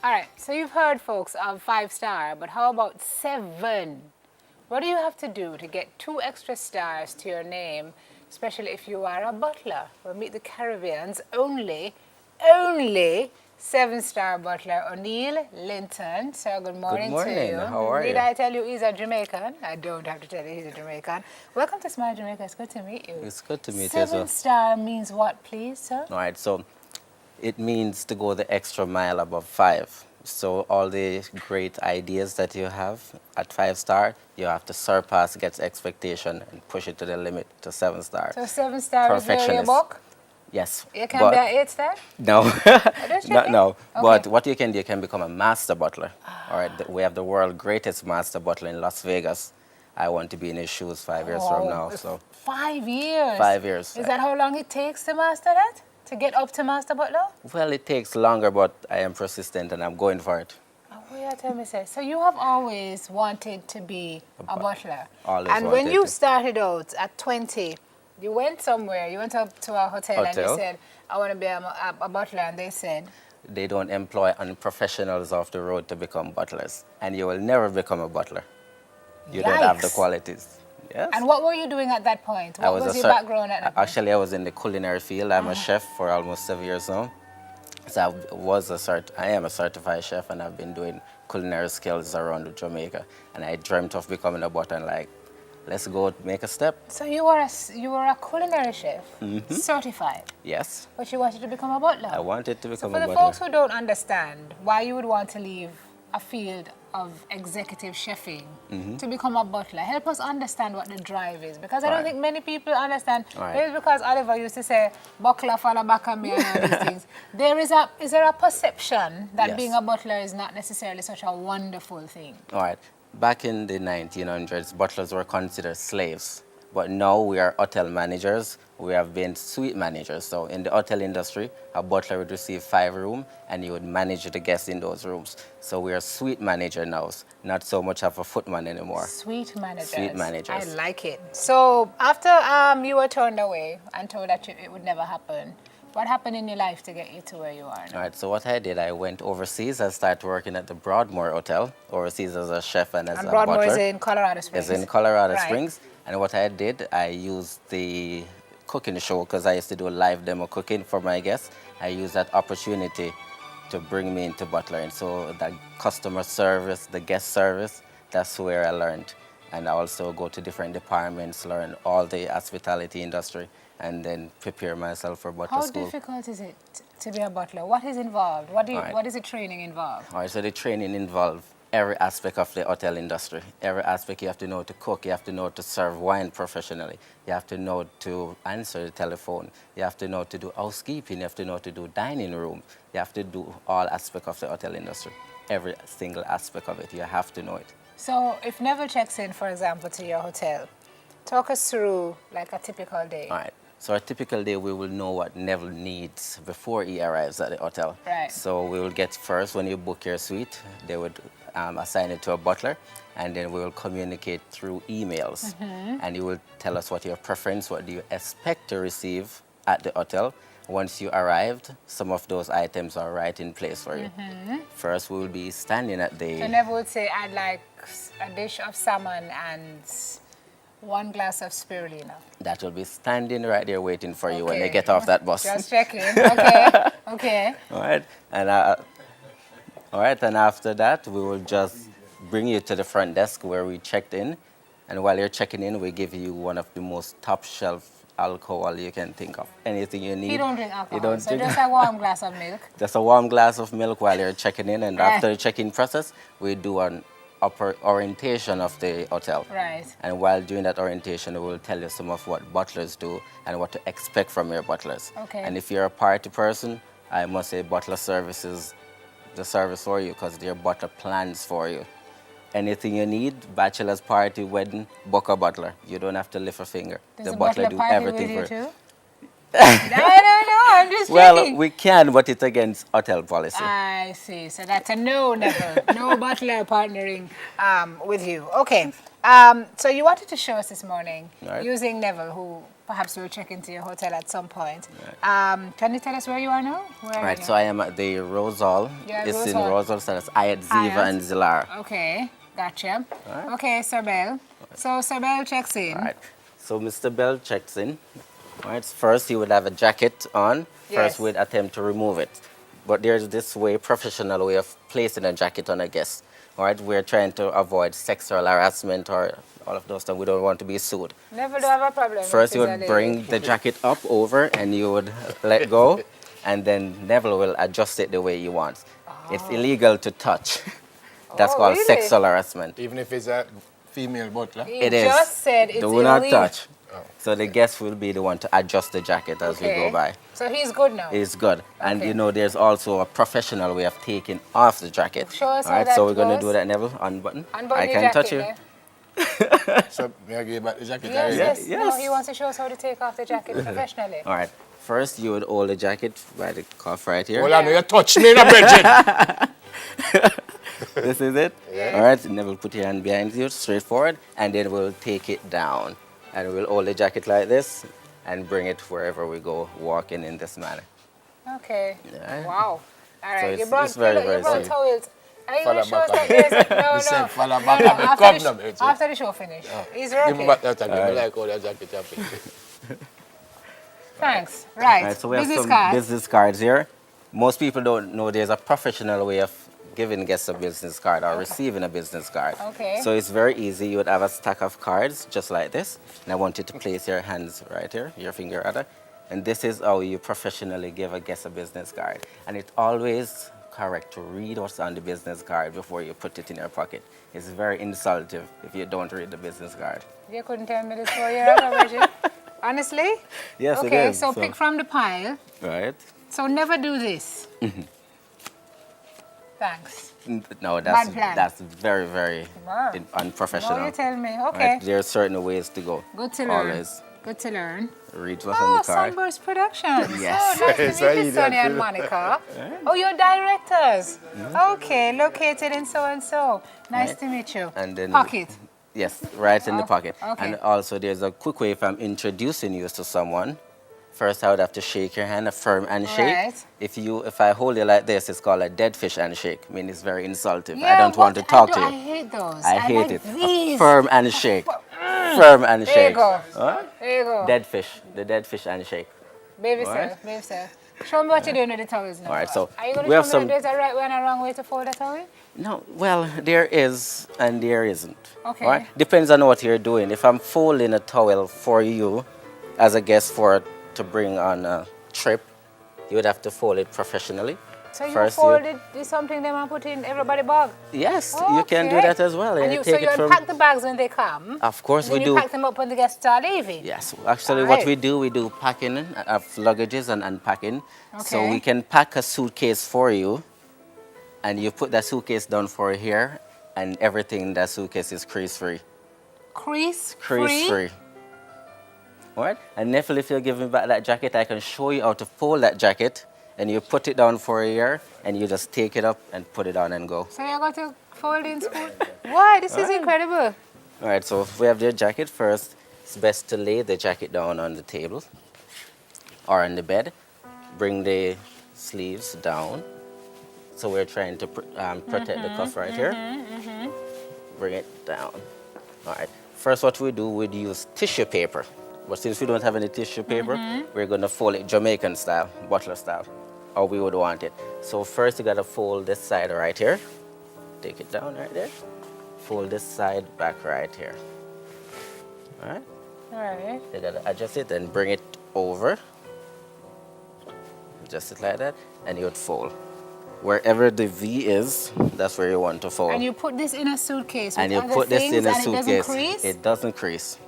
All right, so you've heard, folks, of 5-star, but how about 7? What do you have to do to get 2 extra stars to your name, especially if you are a butler? Well, meet the Caribbean's only 7-star butler, O'Neill Linton. Sir, good Good morning to morning. How you. are Need you? I tell you he's a Jamaican? I don't have to tell you he's a Jamaican. Welcome to Smile Jamaica. It's good to meet you. It's good to meet you as well. 7-star means what, please, sir? All right, so it means to go the extra mile above 5. So all the great ideas that you have at 5-star, you have to surpass, get expectation, and push it to the limit to 7-star. So 7-star is really a Perfectionist. book? Yes, You can be but an 8-star? no, Just no, checking? no. Okay. But what you can do, you can become a master butler. All right, we have the world greatest master butler in Las Vegas. I want to be in his shoes 5 years from now. So 5 years. 5 years. Is that how long it takes to master that? To get up to master butler? Well, it takes longer, but I am persistent and I'm going for it. Oh, yeah, tell me, sir. So you have always wanted to be a butler. Always And when wanted you to. started out at 20, you went somewhere, you went up to a hotel and you Hotel. said, I want to be a butler. And they said, They don't employ unprofessionals off the road to become butlers, and you will never become a butler. You don't have the Yikes. qualities. Yes. and what were you doing at that point? I What was a your cer- background at that point? Actually, I was in the culinary field. I'm a chef for almost 7 years now. So I am a certified chef, and I've been doing culinary skills around Jamaica. And I dreamt of becoming a butler, and like, let's go make a step. So you were a culinary chef, certified, Yes, but you wanted to become a butler. I wanted to So become for a the butler. folks who don't understand why you would want to leave a field of executive chefing to become a butler, help us understand what the drive is, because I don't Right. think many people understand. Right. Maybe because Oliver used to say buckler for the back of me and all these things. Is there a perception that Yes. being a butler is not necessarily such a wonderful thing? All right. Back in the 1900s, butlers were considered slaves. But now we are hotel managers. We have been suite managers. So in the hotel industry, a butler would receive 5 rooms and you would manage the guests in those rooms. So we are suite manager now, not so much of a footman anymore. Sweet managers. Sweet managers. I like it. So after you were turned away and told that it would never happen, what happened in your life to get you to where you are now? All right, so what I did, I went overseas. I started working at the Broadmoor Hotel, overseas as a chef and as And a Broadmoor butler. is in Colorado Springs. Is in Colorado Right. Springs. And what I did, I used the cooking show, because I used to do live demo cooking for my guests. I used that opportunity to bring me into butlering. So that customer service, the guest service, that's where I learned. And I also go to different departments, learn all the hospitality industry, and then prepare myself for butler How school. difficult is it to be a butler? What is involved? What Right. is the training involved? All right, so the training involves every aspect of the hotel industry. Every aspect, you have to know to cook, you have to know to serve wine professionally, you have to know to answer the telephone, you have to know to do housekeeping, you have to know to do dining room, you have to do all aspects of the hotel industry. Every single aspect of it, you have to know it. So if Neville checks in, for example, to your hotel, talk us through like a typical day. All right. So a typical day, we will know what Neville needs before he arrives at the hotel. Right. So we will get first, when you book your suite, they would assign it to a butler, and then we will communicate through emails. And you will tell us what your preference, what do you expect to receive at the hotel. Once you arrived, some of those items are right in place for you. First, we will be standing at So the... Neville would say, I'd like a dish of salmon and 1 glass of spirulina. That will be standing right there waiting for you when Okay. they get off that bus. Just checking. Okay. Okay. All right, and after that, we will just bring you to the front desk where we checked in, and while you're checking in, we give you one of the most top shelf alcohol you can think of. Anything you need. He don't drink alcohol, You don't so drink- just a warm glass of milk. Just a warm glass of milk while you're checking in, and Right. after the check-in process, we do an upper orientation of the hotel. Right. And while doing that orientation, we will tell you some of what butlers do and what to expect from your butlers. Okay. And if you're a party person, I must say butler service is the service for you, because their butler plans for you. Anything you need, bachelor's party, wedding, book a butler. You don't have to lift a finger. Does the the butler butler do party everything with for you you. too? No, I'm just Well, checking. we can, but it's against hotel policy. I see. So that's a no, Neville. No butler partnering with you. Okay. So you wanted to show us this morning, Right. using Neville, who perhaps we'll check into your hotel at some point. Can you tell us where you are now? Where are Right, you? so I am at the Rose Hall. Yeah, It's Rose in Hall. Rose Hall, so that's Ayat, Ziva, Ayat. and Zilara. Okay, gotcha. Alright. Okay, Sir Bell. So Sir Bell checks in. All right. So Mr. Bell checks in. All right. First, he would have a jacket on. Yes. First, we'd attempt to remove it. But there's this professional way of placing a jacket on a guest. All right. We're trying to avoid sexual harassment or all of those things. We don't want to be sued. Never do have a problem. First, you Mrs. would Ali. bring the jacket up over and you would let go. And then Neville will adjust it the way he wants. It's illegal to touch. That's Oh, called really? sexual harassment. Even if it's a female butler. He It is. just said it's Do not illegal. touch. So the guest will be the one to adjust the jacket as we go by. So he's good now. It's good. And Okay. you know, there's also a professional way of taking off the jacket. Show us All how right, that so we're going to goes. do that, Neville. Unbutton. Unbutton I your can touch jacket you. there. So, may I give you back the jacket? Yes, already? yes. No, Yes. he wants to show us how to take off the jacket professionally. All right. First, you would hold the jacket by the cuff right here. Hold on, you touch me in a Bridget. This is it. All right. Neville, put your hand behind you, straight forward, and then we'll take it down. And we'll hold the jacket like this and bring it wherever we go, walking in this manner. Okay. Yeah. Wow. All right. it's- you brought, it's very, look, very you brought safe. towels. Are you Follow going to show us back that on. there's... No, He no. said, follow No, back no, on the after, cup the, number, it's- after the show finish. Is it Give me okay? back that jacket. I like all that jacket. Thanks. Right. All right, so we have Business some card. business cards here. Most people don't know there's a professional way of giving guests a business card or receiving a business card. Okay. So it's very easy. You would have a stack of cards just like this. And I want you to place your hands right here, your finger rather. And this is how you professionally give a guest a business card. And it's always correct to read what's on the business card before you put it in your pocket. It's very insultive if you don't read the business card. You couldn't tell me this 4 years ago, Bridget. Honestly? Yes, it Okay, is. so pick from the pile. Right? So never do this. Thanks. No, Bad plan. that's very, very Wow. unprofessional. No, you tell me. Right? Okay. There are certain ways to go. Good to learn. Always Good to learn. read what's on Oh, the card. Sunburst Productions. Yes. Oh, nice Yes, to meet I you, eat that Sonny and too. Monica. Oh, you're directors. Okay, located in so-and-so. Nice Right. to meet you. And then Pocket. Yes, right in the Oh, pocket. okay. And also there's a quick way if I'm introducing you to someone. First, I would have to shake your hand, a firm handshake. Right. If I hold you like this, it's called a dead fish handshake. I mean, it's very insultive. I Yeah, don't want to what- talk I to do- you. I hate those. I hate like it. A These. firm handshake. Firm handshake. There you go. Huh? There you go. Dead fish. The dead fish handshake. Baby All self, right. baby self. Show me what you're doing with the towels now. All right, so are you going we to have show me some- that there's a right way and a wrong way to fold a towel? No, well, there is and there isn't. Okay. All right? Depends on what you're doing. If I'm folding a towel for you as a guest to bring on a trip, you would have to fold it professionally. So you First, folded this something them and put in everybody bag? Yes, you can do Okay. that as well. And You you, so take you it from. unpack the bags when they come? Of course, then we you do. pack them up when the guests are leaving? Yes, actually, All what right. we do packing of luggages and unpacking. So Okay. we can pack a suitcase for you, and you put that suitcase down for here, and everything in that suitcase is crease-free. Crease-free? Crease-free. All right? And Neffel, if you'll give me back that jacket, I can show you how to fold that jacket, and you put it down for a year, and you just take it up and put it on and go. So you're going to fold in school? Why? This is incredible. All right, so if we have the jacket first, it's best to lay the jacket down on the table or on the bed. Bring the sleeves down. So we're trying to protect the cuff right here. Bring it down. All right. First, what we do, we'd use tissue paper. But since we don't have any tissue paper, we're going to fold it Jamaican style, Butler style, how we would want it. So first, you got to fold this side right here. Take it down right there. Fold this side back right here. All right. All right. You got to adjust it and bring it over. Adjust it like that, and you would fold. Wherever the V is, that's where you want to fold. And you put this in a suitcase with And you other put this things in a and suitcase. it doesn't crease? It doesn't crease.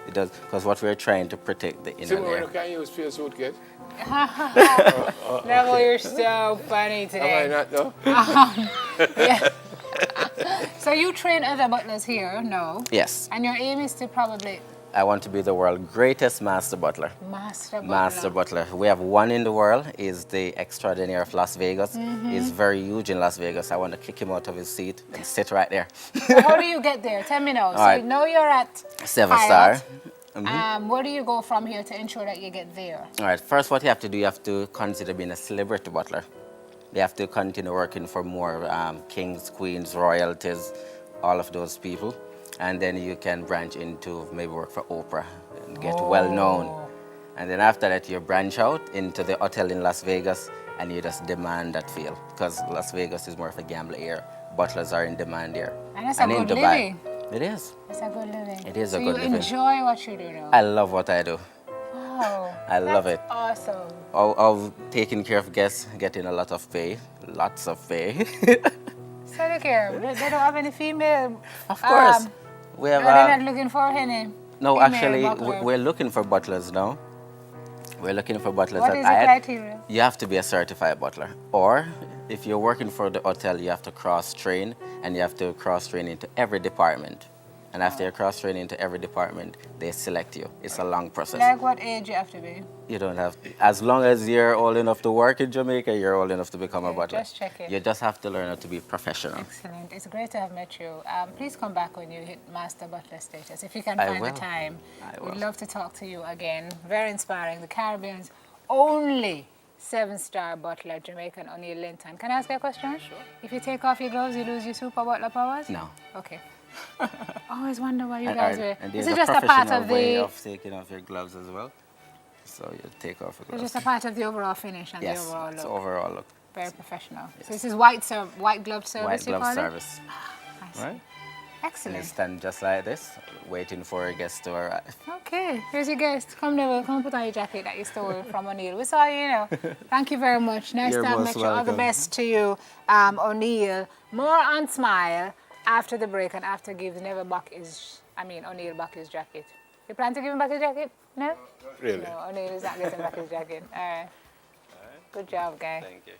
It does, because what we're trying to protect the See inner what layer. you can use for your suitcase? Neville, you're so funny Am I today. not though? Yeah. So you train other butlers here? No. Yes, And your aim is to probably I want to be the world's greatest master butler. master butler. Master butler. We have one in the world. Is the Extraordinaire of Las Vegas. He's very huge in Las Vegas. I want to kick him out of his seat and sit right there. So how do you get there? Tell me now. So right. now you're at 7 Pilot. star. Where do you go from here to ensure that you get there? All right, first what you have to do, you have to consider being a celebrity butler. You have to continue working for more kings, queens, royalties, all of those people. And then you can branch into maybe work for Oprah and get well known. And then after that, you branch out into the hotel in Las Vegas and you just demand that field. Because Las Vegas is more of a gambler area. Butlers are in demand here. And that's a in good Dubai. living. It is. It's a good living. It is so a good living. you enjoy what you do now? I love what I do. Wow. I love it. Awesome. Of taking care of guests, getting a lot of pay, lots of pay. So look here, they don't have any female. Of course. We have. They're not looking for any. No, female actually, butler. we're looking for butlers now. We're looking for butlers. What is the criteria? You have to be a certified butler. Or if you're working for the hotel, you have to cross-train, and you have to cross-train into every department. And after you cross-train into every department, they select you. It's a long process. Like what age you have to be? You don't have to. As long as you're old enough to work in Jamaica, you're old enough to become a butler. Just checking. You just have to learn how to be professional. Excellent. It's great to have met you. Please come back when you hit Master Butler status. If you can I find will. the time, I we'd will. love to talk to you again. Very inspiring. The Caribbean's only 7-star butler, Jamaican O'Neill Linton. Can I ask you a question? Sure. If you take off your gloves, you lose your super butler powers? No. Okay. Always wonder why you And- guys and- wear. and Is there's it a just a part professional of way the? of taking off your gloves as well. So you take off your It's gloves. just a part of the overall finish and the Yes, overall it's look. overall look. Very professional. So this is white glove service. White you glove call it? service. I see. Right? And you Excellent. stand just like this, waiting for a guest to arrive. Okay, here's your guest. Come Neville, come put on your jacket that you stole from O'Neill. We saw you, Thank you very much. Nice You're to have most met you. All the welcome. best to you, O'Neill. More on Smile after the break and after give O'Neill back his jacket. You plan to give him back his jacket? No? Really? No, O'Neill is not getting back his jacket. All right. Good job, guy. Thank you.